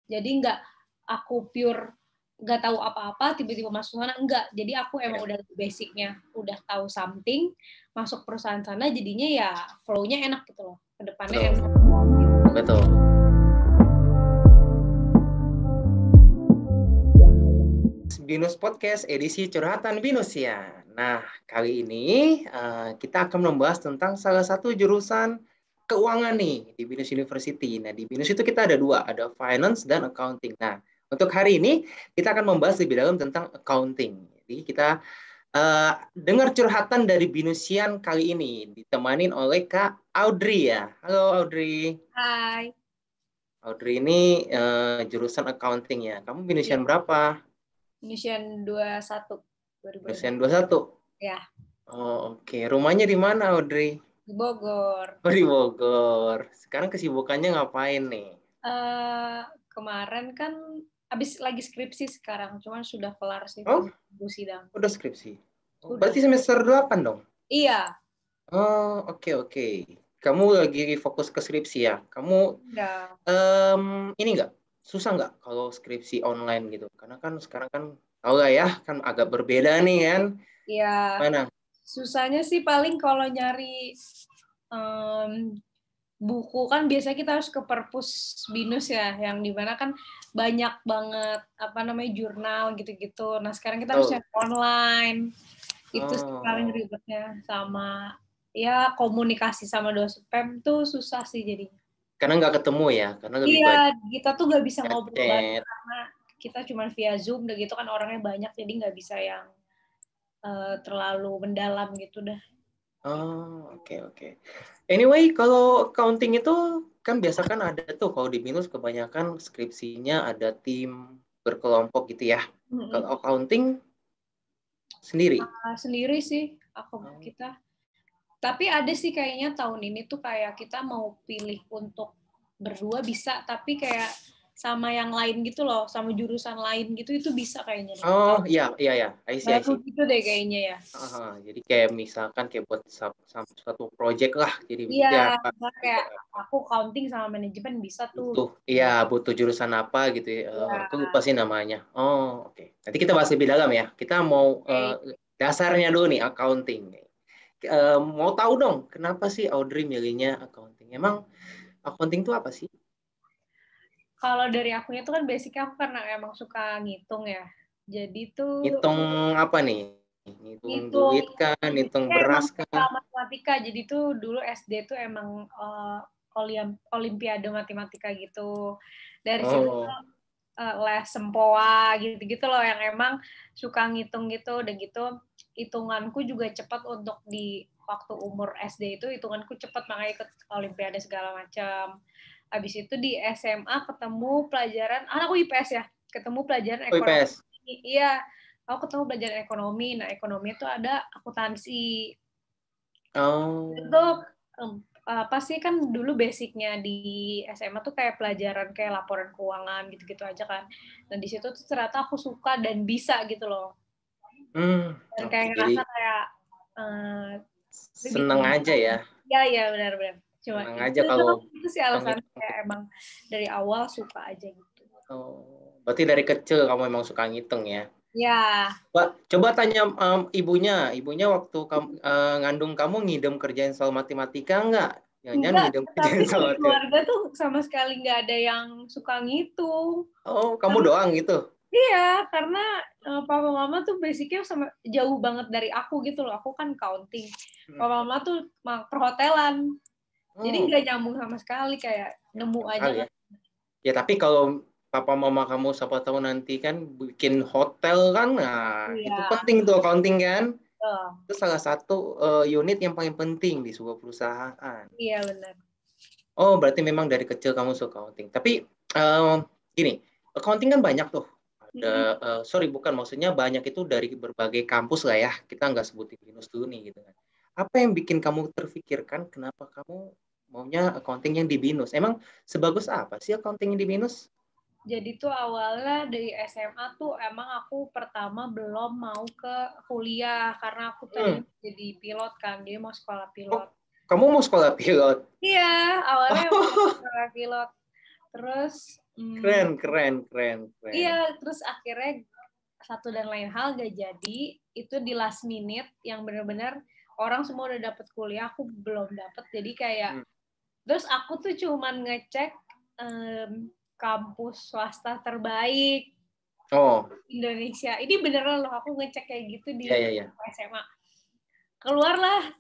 Jadi nggak aku pure nggak tahu apa-apa tiba-tiba masuk sana, enggak. Jadi aku emang udah basicnya udah tahu something, masuk perusahaan sana jadinya ya flow-nya enak gitu loh, ke depannya enak. Betul. Binus Podcast edisi curhatan Binus ya. Nah, kali ini kita akan membahas tentang salah satu jurusan keuangan nih di Binus University. Nah, di Binus itu kita ada dua, ada finance dan accounting. Nah, untuk hari ini kita akan membahas lebih dalam tentang accounting. Jadi kita dengar curhatan dari Binusian kali ini ditemanin oleh Kak Audrey ya. Halo Audrey. Hai. Audrey ini jurusan accounting ya. Kamu Iya. Binusian berapa? Mission 21 Binusian 2021. 21. Ya, Oh, oke. Rumahnya di mana, Audrey? di Bogor. Oh, di Bogor. Sekarang kesibukannya ngapain nih? Eh kemarin kan habis lagi skripsi sekarang, cuman sudah kelar sih, Oh, tunggu sidang. udah skripsi. Oh, Udah. berarti semester 8 dong? Iya. Oh, oke, oke. Kamu lagi fokus ke skripsi ya? Kamu Udah. ini nggak? Susah nggak kalau skripsi online gitu? Karena kan sekarang kan, tahu lah ya, kan agak berbeda nih kan? Iya. Mana? Susahnya sih paling kalau nyari em, buku kan biasanya kita harus ke perpus binus ya, yang dimana kan banyak banget apa namanya jurnal gitu-gitu. Nah sekarang kita harus Betul. cari online. Itu sih paling Oh, ribetnya, sama ya komunikasi sama dosen PEM tuh susah sih jadinya. karena nggak ketemu ya? Karena lebih Iya, banyak kita tuh nggak bisa ngobrol banyak chat. karena kita cuma via Zoom, udah gitu kan orangnya banyak, jadi nggak bisa yang terlalu mendalam gitu dah. Oh, oke, oke. Anyway, kalau accounting itu kan biasa kan ada tuh kalau di Binus kebanyakan skripsinya ada tim berkelompok gitu ya. Kalau accounting sendiri. Sendiri sih Oh, kita. Tapi ada sih kayaknya tahun ini tuh kayak kita mau pilih untuk berdua bisa, tapi kayak sama yang lain gitu loh, sama jurusan lain gitu itu bisa kayaknya deh. oh, iya, iya, ya. I see, I Baru see. gitu deh kayaknya ya. Jadi kayak misalkan kayak buat satu project lah. Jadi Iya, ya apa, misalnya kayak project apa. aku counting sama manajemen bisa tuh. Butuh, iya, butuh jurusan apa gitu ya. Aku Ya, lupa sih namanya. Oh, oke. Nanti kita bahas lebih dalam ya. Kita mau oke. dasarnya dulu nih accounting. Mau tahu dong, kenapa sih Audrey milihnya accounting? Emang accounting itu apa sih? Kalau dari akunya tuh kan basicnya aku karena emang suka ngitung ya. Jadi tuh Ngitung apa nih? Ngitung ngitung duit kan, ngitung basicnya emang beras suka kan? matematika. Jadi tuh dulu SD tuh emang olimpiade matematika gitu. Dari situ Oh, les sempoa gitu-gitu loh yang emang suka ngitung gitu. Udah gitu hitunganku juga cepat untuk di waktu umur SD itu hitunganku cepat makanya ikut olimpiade segala macam. Habis itu di SMA ketemu pelajaran, aku IPS ya, ketemu pelajaran ekonomi. IPS. Iya, aku ketemu pelajaran ekonomi. Nah, ekonomi itu ada akuntansi. Itu Oh, apa sih kan dulu basicnya di SMA tuh kayak pelajaran kayak laporan keuangan gitu-gitu aja kan. Dan di situ tuh ternyata aku suka dan bisa gitu loh. Dan kayak oke. Jadi ngerasa kayak uh, seneng aja ya. ya ya benar-benar. Cuma Seneng aja itu kalau itu sih alasan hitung-hitung. kayak emang dari awal suka aja gitu. Oh, berarti dari kecil kamu emang suka ngitung ya? Ya, Coba tanya ibunya waktu kamu, ngandung kamu ngidam kerjain soal matematika nggak? Jangan enggak, ngidam tapi kerjain soal di keluarga matematika. tuh sama sekali nggak ada yang suka ngitung. Oh, kamu Karena doang gitu? iya, karena papa mama tuh basicnya sama jauh banget dari aku gitu loh. Aku kan counting. Hmm. Papa mama tuh perhotelan. Jadi Oh, nggak nyambung sama sekali kayak nemu sama aja sekali kan. ya. Ya, tapi kalau papa mama kamu siapa tahu nanti kan bikin hotel kan, nah itu Iya, penting tuh accounting kan. betul. Itu salah satu unit yang paling penting di sebuah perusahaan. Iya benar. Oh, berarti memang dari kecil kamu suka accounting. Tapi eh, gini, accounting kan banyak tuh. Ada, Mm-mm. sorry bukan maksudnya banyak itu dari berbagai kampus lah ya. Kita nggak sebutin Binus dulu nih gitu kan. Apa yang bikin kamu terfikirkan kenapa kamu maunya accounting yang di Binus? Emang sebagus apa sih accounting yang di Binus? Jadi tuh awalnya dari SMA tuh emang aku pertama belum mau ke kuliah karena aku Hmm. tadinya jadi pilot kan, dia mau sekolah Oh, pilot. kamu mau sekolah pilot? Iya, awalnya mau Oh, sekolah pilot. Terus Keren. Iya, terus akhirnya satu dan lain hal gak jadi. Itu di last minute yang benar-benar orang semua udah dapet kuliah, aku belum dapet. Jadi kayak, terus aku tuh cuman ngecek kampus swasta terbaik Indonesia. Ini beneran loh, aku ngecek kayak gitu di SMA. Keluarlah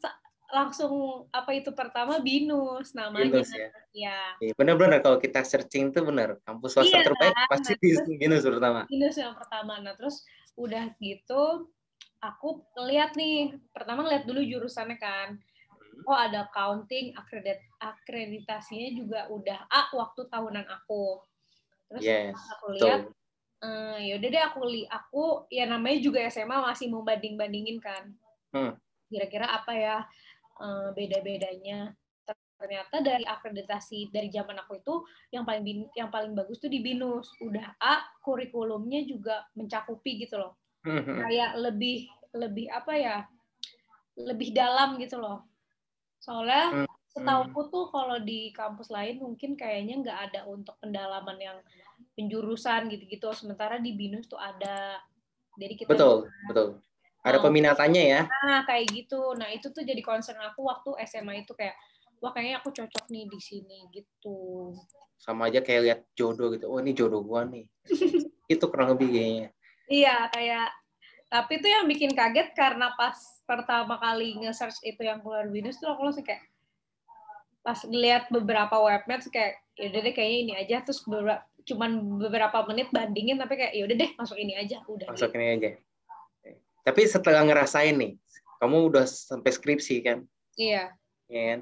langsung apa itu pertama BINUS namanya. BINUS ya. Ya. Benar-benar kalau kita searching tuh benar kampus swasta terbaik kan? Pasti di BINUS pertama. BINUS yang pertama. Nah terus udah gitu aku ngeliat nih, pertama ngeliat dulu jurusannya kan. Oh ada accounting, akreditasinya juga udah A waktu tahunan aku. Terus aku lihat, yaudah deh aku ya namanya juga SMA masih mau banding-bandingin kan. Kira-kira apa ya beda-bedanya. Ternyata dari akreditasi dari zaman aku itu yang paling bagus tuh di BINUS. Udah A, kurikulumnya juga mencakupi gitu loh. Kayak lebih apa ya? Lebih dalam gitu loh. Soalnya setauku tuh kalau di kampus lain mungkin kayaknya nggak ada untuk pendalaman yang penjurusan gitu-gitu. Sementara di BINUS tuh ada. Jadi kita betul. Ada peminatannya ya. Nah, kayak gitu. Nah, itu tuh jadi concern aku waktu SMA itu kayak, wah kayaknya aku cocok nih di sini gitu. Sama aja kayak lihat jodoh gitu. Oh, ini jodoh gua nih. Itu kurang lebih kayaknya. Iya, kayak tapi tuh yang bikin kaget karena pas pertama kali nge-search itu yang keluar BINUS tuh aku langsung kayak pas lihat beberapa webmaps kayak yaudah deh kayaknya ini aja terus cuman beberapa menit bandingin tapi kayak yaudah deh masuk ini aja udah masuk ini aja. Tapi setelah ngerasain nih, kamu udah sampai skripsi kan? Iya. Ya kan?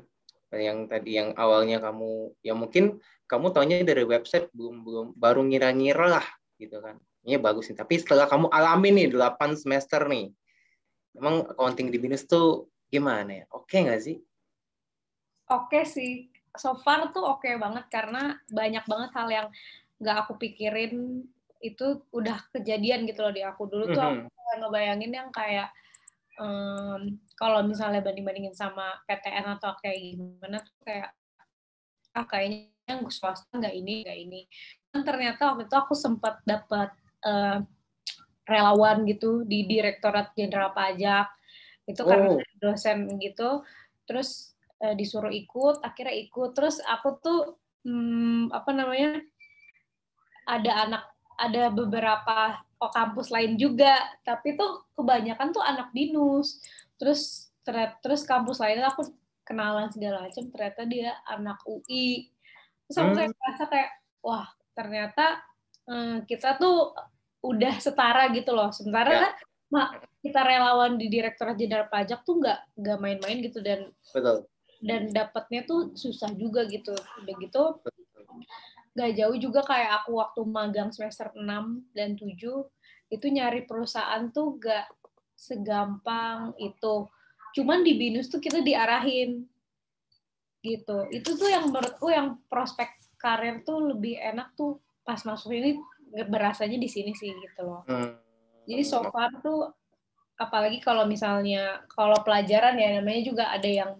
Yang tadi yang awalnya kamu ya mungkin kamu taunya dari website belum baru ngira-ngira lah gitu kan. Ini bagus nih. Tapi setelah kamu alami nih 8 semester nih, emang accounting di BINUS tuh gimana ya? Oke nggak sih? Oke sih. So far tuh oke banget karena banyak banget hal yang nggak aku pikirin itu udah kejadian gitu loh di aku. Dulu tuh aku ngebayangin yang kayak kalau misalnya banding-bandingin sama PTN atau kayak gimana tuh kayak kayaknya yang swasta nggak ini. Dan ternyata waktu itu aku sempat dapat relawan gitu di Direktorat Jenderal Pajak itu karena dosen gitu terus disuruh ikut akhirnya ikut terus aku tuh ada beberapa kampus lain juga tapi tuh kebanyakan tuh anak BINUS terus kampus lainnya aku kenalan segala macam ternyata dia anak UI terus aku kayak merasa kayak wah ternyata kita tuh udah setara gitu loh sementara kan kita relawan di Direktorat Jenderal Pajak tuh nggak main-main gitu dan dapatnya tuh susah juga gitu udah gitu nggak jauh juga kayak aku waktu magang semester 6 dan 7 itu nyari perusahaan tuh nggak segampang itu cuman di BINUS tuh kita diarahin gitu itu tuh yang menurutku yang prospek karir tuh lebih enak tuh pas masuk ini berasanya di sini sih gitu loh jadi so far tuh apalagi kalau misalnya kalau pelajaran ya namanya juga ada yang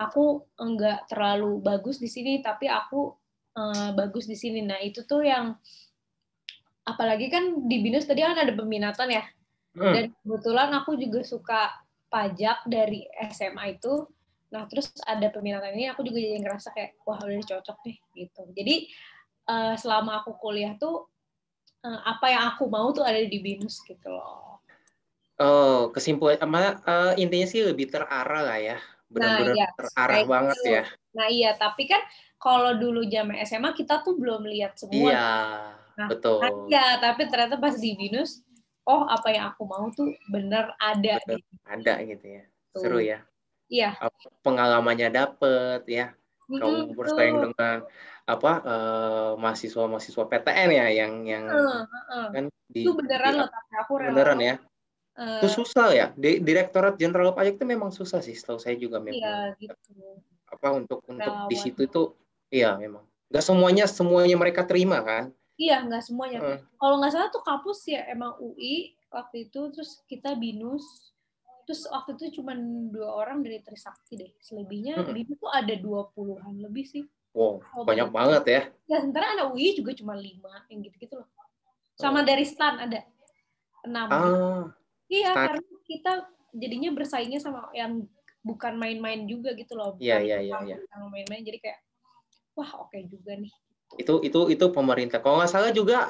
aku enggak terlalu bagus di sini tapi aku bagus di sini nah itu tuh yang apalagi kan di BINUS tadi kan ada peminatan ya dan kebetulan aku juga suka pajak dari SMA itu nah terus ada peminatan ini aku juga jadi ngerasa kayak wah udah cocok nih gitu jadi selama aku kuliah tuh apa yang aku mau tuh ada di BINUS gitu loh. Oh, kesimpulan intinya sih lebih terarah lah ya. Benar-benar terarah banget gitu. ya. Nah iya, tapi kan kalau dulu zaman SMA kita tuh belum lihat semua. Iya, betul. Iya, tapi ternyata pas di BINUS, oh apa yang aku mau tuh bener ada. Betul. Ada gitu ya. Seru ya. Iya. Pengalamannya dapet ya. Kamu bersaing dengan mahasiswa PTN ya yang kan itu beneran loh tapi aku beneran ya. Itu susah ya. Direktorat Jenderal Pajak itu memang susah sih. Setahu saya juga memang. Iya gitu. Untuk di situ itu iya memang. Nggak semuanya mereka terima kan? Iya nggak semuanya. Kalau nggak salah tuh kampus ya emang UI waktu itu terus kita BINUS. Terus waktu itu cuma 2 orang dari Trisakti deh. Selebihnya BINUS tuh ada 20-an lebih sih. Wow, Oh, banyak banyak. banget ya. Ya, sementara anak UI juga cuma 5 yang gitu-gitu loh. Sama Oh. dari STAN ada 6 gitu. Ah, Iya, stand. karena kita jadinya bersaingnya sama yang bukan main-main juga gitu loh, Iya, bukan iya, iya, iya. sama main-main. Jadi kayak wah oke juga nih. Itu pemerintah. Kalau nggak salah juga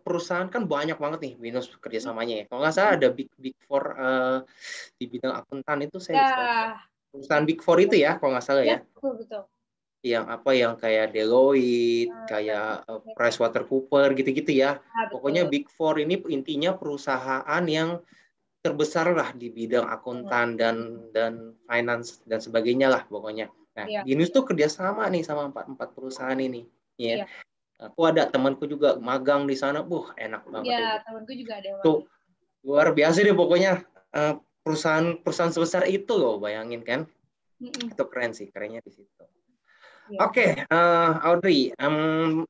perusahaan kan banyak banget nih Binus kerjasamanya ya. Kalau nggak salah ada Big Four di bidang akuntan itu saya lupa. Ya, Perusahaan Big Four itu ya, kalau nggak salah ya ya. betul betul. Yang apa yang kayak Deloitte, kayak PricewaterhouseCoopers gitu-gitu ya. Pokoknya Betul. Big Four ini intinya perusahaan yang terbesar lah di bidang akuntan dan finance dan sebagainya lah pokoknya. Nah, Iya, Binus tuh kerjasama nih sama empat perusahaan ini. Ya, iya, aku ada temanku juga magang di sana, enak banget iya, itu. temanku juga ada yang Tuh magang. luar biasa deh pokoknya. Perusahaan sebesar itu loh, bayangin kan? Mm-mm. Itu keren sih, kerennya di situ. Iya, Oke, Audrey,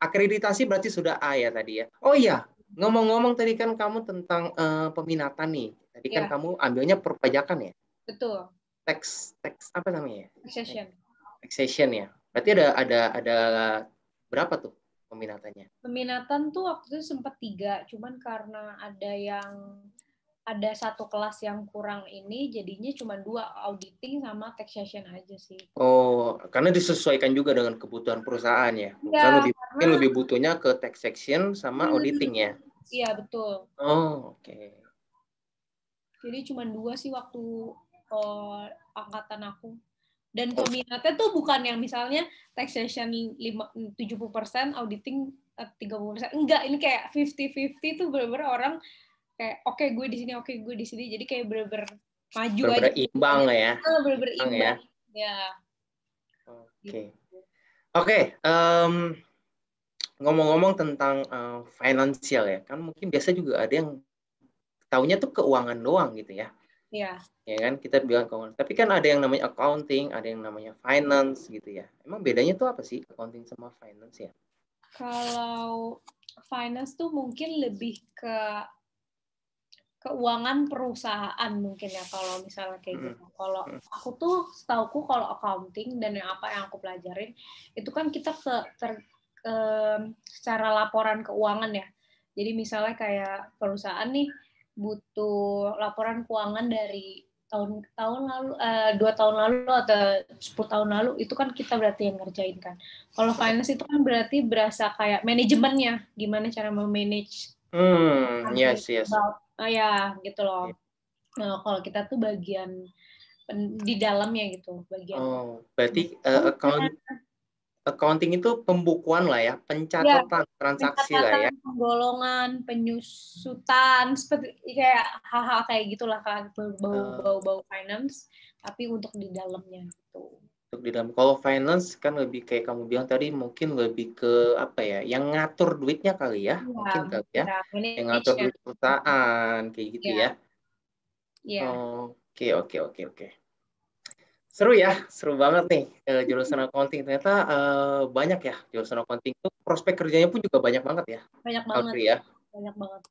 akreditasi berarti sudah A ya tadi ya. Oh iya, ngomong-ngomong tadi kan kamu tentang peminatan nih. Tadi kan iya, kamu ambilnya perpajakan ya, betul. tax apa namanya ya? Succession. Taxation ya. Berarti ada berapa tuh peminatannya? Peminatan tuh waktu itu sempat 3, cuman karena ada satu kelas yang kurang ini, jadinya cuma 2, auditing sama taxation aja sih. Oh, karena disesuaikan juga dengan kebutuhan perusahaan ya. Perusahaan Ya, lebih karena mungkin lebih butuhnya ke taxation sama auditing ya. iya betul. Oh, oke. Jadi cuma 2 sih waktu angkatan aku. Dan peminatnya tuh bukan yang misalnya taxation 70%, auditing 30%. Enggak, ini kayak 50-50 tuh bener-bener orang kayak oke, gue di sini, oke gue di sini. Jadi kayak bener-bener maju aja Benar-benar gitu. imbang lah ya. Bener-bener Imbang ya. imbang. Ya, Oke. gitu. Oke, ngomong-ngomong tentang finansial ya, kan mungkin biasa juga ada yang taunya tuh keuangan doang gitu ya. Ya, Ya kan, kita bilang keuangan. Tapi kan ada yang namanya accounting, ada yang namanya finance gitu ya. Emang bedanya tuh apa sih accounting sama finance ya? kalau finance tuh mungkin lebih ke keuangan perusahaan mungkin ya kalau misalnya kayak Mm-mm. gitu. Kalau aku tuh setauku kalau accounting dan apa yang aku pelajarin itu kan kita secara laporan keuangan ya. Jadi misalnya kayak perusahaan nih butuh laporan keuangan dari tahun lalu, 2 tahun lalu atau 10 tahun lalu, itu kan kita berarti yang ngerjain kan. Kalau finance itu kan berarti berasa kayak manajemennya, gimana cara memanage Yes, budget, yes. ya gitu loh. Nah, kalau kita tuh bagian di dalamnya gitu, bagian Oh, berarti accounting itu pembukuan lah ya, ya, pencatatan transaksi lah ya. pencatatan, penggolongan, penyusutan, seperti kayak hal-hal kayak gitulah kan, bau-bau finance, tapi untuk di dalamnya gitu. Untuk di dalam, kalau finance kan lebih kayak kamu bilang tadi, mungkin lebih ke apa ya, yang ngatur duitnya kali ya, Iya, mungkin kali ya, ya, yang ngatur management. duit perusahaan kayak gitu Ya, ya. ya. Oke, oke, oke, oke. Seru ya, seru banget nih jurusan accounting. Ternyata banyak ya jurusan accounting itu, prospek kerjanya pun juga banyak banget ya, Banyak banget, Audrey ya. banyak banget.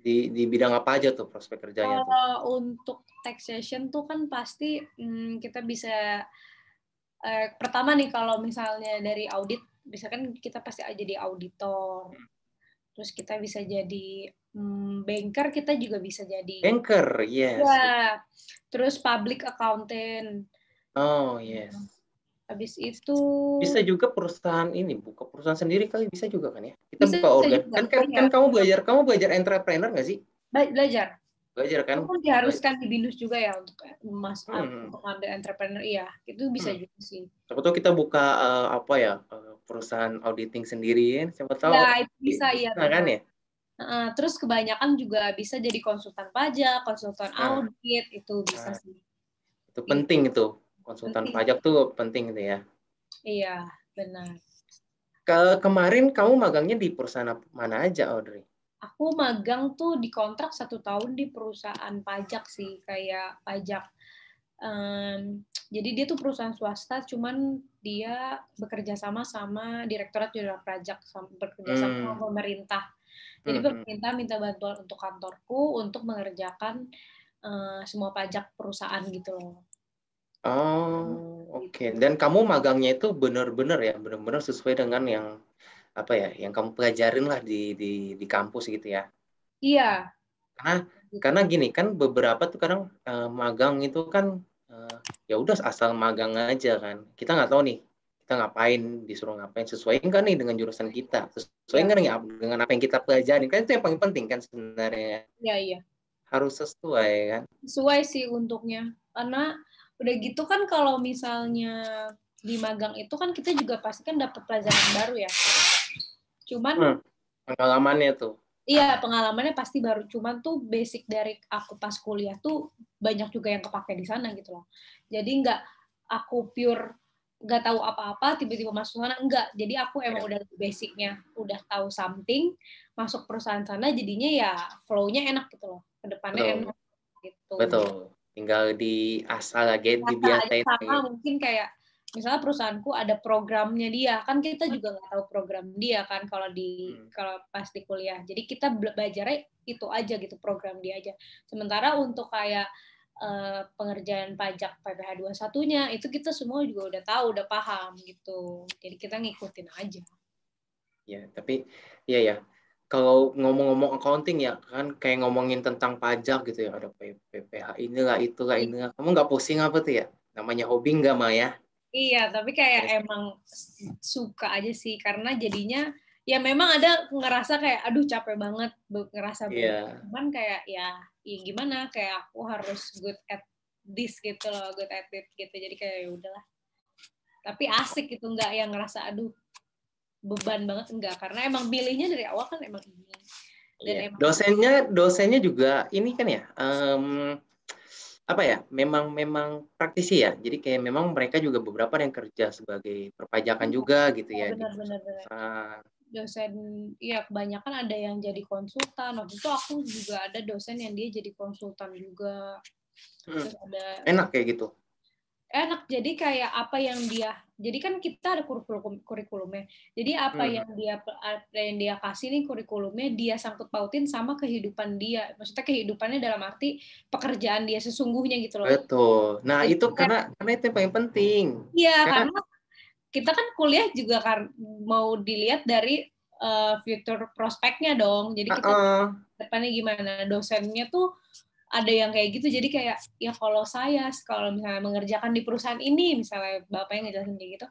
Di bidang apa aja tuh prospek kerjanya tuh? Kalau untuk taxation tuh kan pasti kita bisa pertama nih kalau misalnya dari audit, misalkan kita pasti jadi auditor, terus kita bisa jadi banker, kita juga bisa jadi Banker, yes. ya, terus public accountant. Oh, yes. Habis itu Bisa juga perusahaan ini, buka perusahaan sendiri kali, bisa juga kan ya? Kita bisa buka organ. juga, Kan, kan, oh kan ya, kamu belajar entrepreneur nggak sih? belajar. Belajar kan? Itu kan Belajar. diharuskan di BINUS juga ya untuk Hmm. untuk ngambil entrepreneur, iya itu bisa Hmm. juga sih. Siapa tahu kita buka apa ya, perusahaan auditing sendiri kan? Siapa tahu Ya itu bisa, iya bisa kan benar. ya? Terus kebanyakan juga bisa jadi konsultan pajak, konsultan Nah, audit, itu bisa nah, sih. itu Gitu. penting itu. Konsultan Penting. pajak tuh penting itu ya. Iya, benar. Kemarin kamu magangnya di perusahaan mana aja, Audrey? Aku magang tuh di kontrak 1 tahun di perusahaan pajak sih, kayak pajak. Jadi dia tuh perusahaan swasta, cuman dia bekerja sama sama Direktorat Jenderal Pajak, bekerja sama Hmm. pemerintah. Jadi pemerintah minta bantuan untuk kantorku untuk mengerjakan semua pajak perusahaan gitu loh. Oh, Gitu. oke. Dan kamu magangnya itu benar-benar ya, benar-benar sesuai dengan yang apa ya, yang kamu pelajarin lah di kampus gitu ya. Iya, Karena gitu. karena gini kan beberapa tuh kadang magang itu kan ya udah asal magang aja kan. Kita nggak tahu nih kita ngapain, disuruh ngapain, sesuai nggak nih dengan jurusan kita, sesuai Iya, nggak nih dengan apa yang kita pelajari, kan itu yang paling penting kan sebenarnya, iya, iya. harus sesuai kan. Sesuai sih untuknya. Karena udah gitu kan kalau misalnya di magang itu kan kita juga pasti kan dapat pelajaran baru ya. Cuman Hmm, pengalamannya tuh. iya, pengalamannya pasti baru. Cuman tuh basic dari aku pas kuliah tuh banyak juga yang kepake di sana gitu loh. Jadi nggak aku pure nggak tahu apa-apa, tiba-tiba masuk sana, enggak. Jadi aku emang Ya, udah basicnya, udah tahu something, masuk perusahaan sana, jadinya ya flow-nya enak gitu loh. Kedepannya betul, enak gitu. betul. Tinggal diasah lagi, Rasa aja dibiasain sama lagi. mungkin kayak misalnya perusahaanku ada programnya dia kan kita juga nggak tahu program dia kan Hmm. kalau pas di kuliah jadi kita belajarnya itu aja gitu program dia aja sementara untuk kayak pengerjaan pajak PPh 21-nya itu kita semua juga udah tahu udah paham gitu jadi kita ngikutin aja. Ya, tapi iya ya. Kalau ngomong-ngomong accounting ya kan kayak ngomongin tentang pajak gitu ya, ada PPh inilah itulah inilah. Kamu nggak pusing apa tuh ya? Namanya hobi nggak Maya? Iya, tapi kayak Yes. emang suka aja sih karena jadinya ya memang ada ngerasa kayak aduh capek banget ngerasa beban. Iya, Cuman kayak ya gimana kayak aku harus good at this gitu loh, good at it gitu. Jadi kayak ya udahlah. Tapi asik gitu nggak yang ngerasa aduh beban banget enggak karena emang pilihnya dari awal kan emang ini. Dan iya. emang Dosennya juga ini kan ya, apa ya? Memang praktisi ya. Jadi kayak memang mereka juga beberapa yang kerja sebagai perpajakan juga gitu ya di benar-benar perusahaan. dosen ya kebanyakan ada yang jadi konsultan. Waktu itu aku juga ada dosen yang dia jadi konsultan juga. Hmm, Terus ada enak kayak gitu. enak jadi kayak apa yang dia jadi kan kita ada kurikulumnya jadi Hmm, apa yang dia kasih nih kurikulumnya dia sangkut pautin sama kehidupan dia maksudnya kehidupannya dalam arti pekerjaan dia sesungguhnya gitu loh betul. Nah, jadi itu karena itu yang paling penting. iya Karena karena kita kan kuliah juga kan mau dilihat dari future prospeknya dong jadi kita depannya gimana dosennya tuh ada yang kayak gitu jadi kayak ya kalau misalnya mengerjakan di perusahaan ini misalnya bapaknya ngejelasin kayak gitu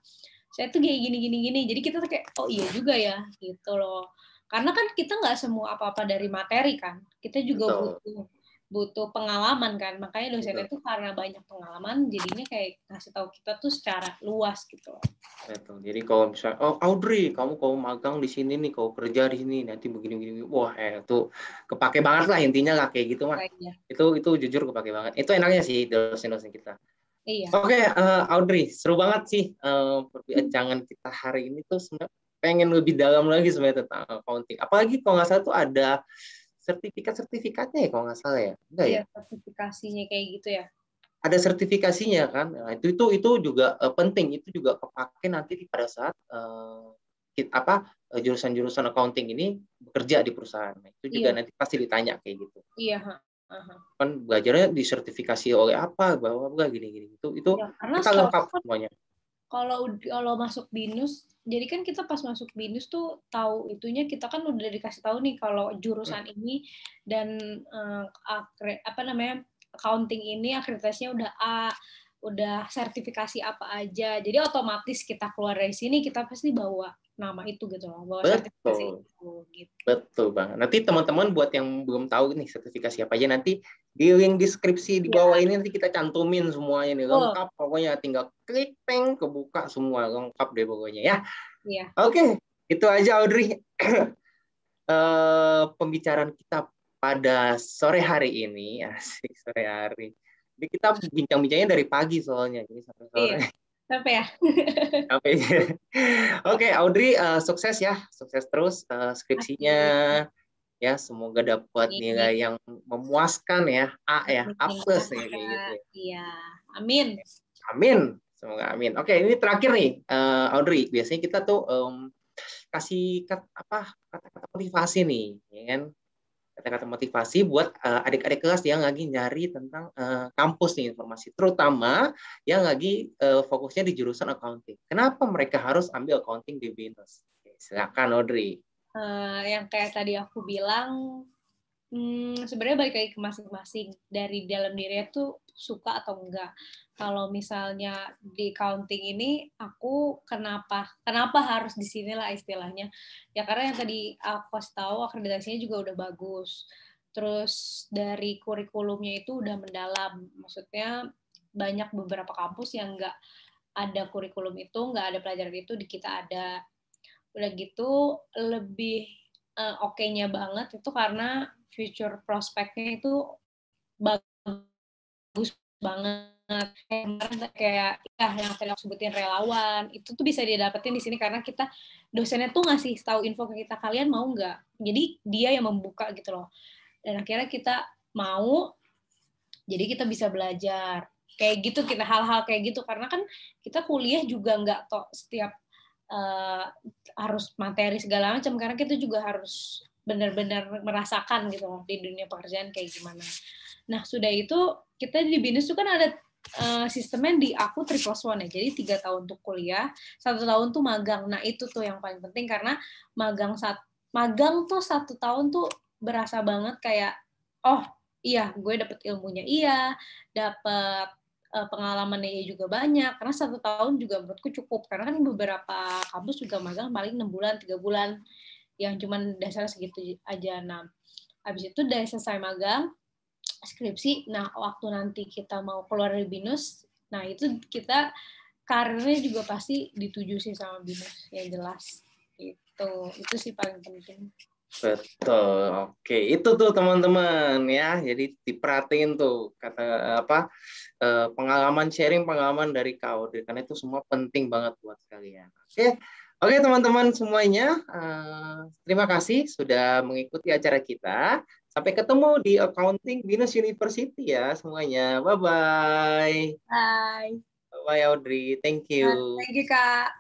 saya tuh kayak gini gini gini jadi kita tuh kayak oh iya juga ya gitu loh karena kan kita nggak semua apa apa dari materi kan kita juga betul, butuh butuh pengalaman kan makanya dosennya betul, tuh karena banyak pengalaman jadinya kayak ngasih tahu kita tuh secara luas gitu loh. betul. Jadi kalau misalnya, oh Audrey, kamu magang di sini nih, kau kerja di sini, nanti begini-begini, wah, itu kepake banget lah intinya lah kayak gitu mah. Kayaknya. Itu jujur kepake banget. Itu enaknya sih dosen-dosen kita. Iya. Oke, Audrey, seru banget sih perbincangan kita hari ini tuh sebenarnya pengen lebih dalam lagi sebenarnya tentang accounting. Apalagi kalau nggak salah tuh ada sertifikatnya ya kalau nggak salah ya. Enggak Iya ya? sertifikasinya kayak gitu ya. Ada sertifikasinya kan. Nah, itu juga penting, itu juga kepake nanti pada saat jurusan-jurusan accounting ini bekerja di perusahaan. Nah, itu juga Iya. nanti pasti ditanya kayak gitu. Iya. Aha. Kan belajarnya disertifikasi oleh apa, bahwa apa gini-gini. Itu Ya, karena kita setahu lengkap semuanya. kalau masuk BINUS, jadi kan kita pas masuk BINUS tuh tahu itunya kita kan udah dikasih tahu nih kalau Hmm, jurusan ini dan apa namanya accounting ini akreditasinya udah A, udah sertifikasi apa aja. Jadi otomatis kita keluar dari sini kita pasti bawa nama itu gitu loh, bawa sertifikasi betul. itu gitu. Betul banget. Nanti teman-teman buat yang belum tahu nih sertifikasi apa aja, nanti di link deskripsi di Iya, bawah ini nanti kita cantumin semuanya nih, betul. lengkap pokoknya, tinggal klik peng kebuka semua lengkap deh pokoknya ya. Iya. Oke, itu aja Audrey pembicaraan kita pada sore hari ini. Asik, sore hari. Jadi kita bincang-bincangnya dari pagi soalnya, jadi sampai sore. Iya. Sampai ya. Oke, Oke, Audrey, sukses ya, sukses terus skripsinya. Amin. Ya, semoga dapat Amin. nilai yang memuaskan ya, A ya, A Amin. plus ya kayak gitu ya. Iya. Amin. Amin, semoga amin. Oke, ini terakhir nih, Audrey. Biasanya kita tuh kasih kata-kata motivasi nih, ya kan? kata-kata motivasi buat adik-adik kelas yang lagi nyari tentang kampus nih, informasi, terutama yang lagi fokusnya di jurusan accounting. Kenapa mereka harus ambil accounting di BINUS? Silakan Audrey. Yang kayak tadi aku bilang, sebenarnya balik lagi ke masing-masing, dari dalam dirinya tuh suka atau enggak. Kalau misalnya di accounting ini aku kenapa harus di sini lah istilahnya. Ya karena yang tadi aku kasih tahu akreditasinya juga udah bagus. Terus dari kurikulumnya itu udah mendalam. Maksudnya banyak beberapa kampus yang enggak ada kurikulum itu, enggak ada pelajaran itu, di kita ada. Udah gitu lebih oke-nya banget itu karena future prospeknya itu bagus banget. Kayak ya, yang tadi aku sebutin relawan, itu tuh bisa didapetin di sini karena kita dosennya tuh ngasih tahu info ke kita, kalian mau nggak? Jadi dia yang membuka gitu loh. Dan akhirnya kita mau, jadi kita bisa belajar. Kayak gitu, kita hal-hal kayak gitu. Karena kan kita kuliah juga nggak toh setiap harus materi segala macam, karena kita juga harus benar-benar merasakan gitu loh di dunia pekerjaan kayak gimana. Nah, sudah itu kita di BINUS itu kan ada sistemnya di aku 3+1 ya. Jadi 3 tahun untuk kuliah, 1 tahun tuh magang. Nah, itu tuh yang paling penting karena magang tuh 1 tahun tuh berasa banget kayak, oh iya, gue dapet ilmunya, iya, dapet pengalamannya juga banyak, karena 1 tahun juga menurutku cukup, karena kan beberapa kampus juga magang paling 6 bulan, 3 bulan, yang cuman dasar segitu aja. Nah, habis itu udah selesai magang, skripsi, nah waktu nanti kita mau keluar dari BINUS, nah itu kita karirnya juga pasti dituju sih sama BINUS, yang jelas. Itu sih paling penting. Betul, oke. Itu tuh teman-teman ya. Jadi diperhatiin tuh pengalaman sharing pengalaman dari Kak Audrey, karena itu semua penting banget buat kalian. Oke teman-teman semuanya. Terima kasih sudah mengikuti acara kita. Sampai ketemu di Accounting BINUS University ya semuanya. Bye-bye. Bye. Bye Audrey. Thank you. Thank you, Kak.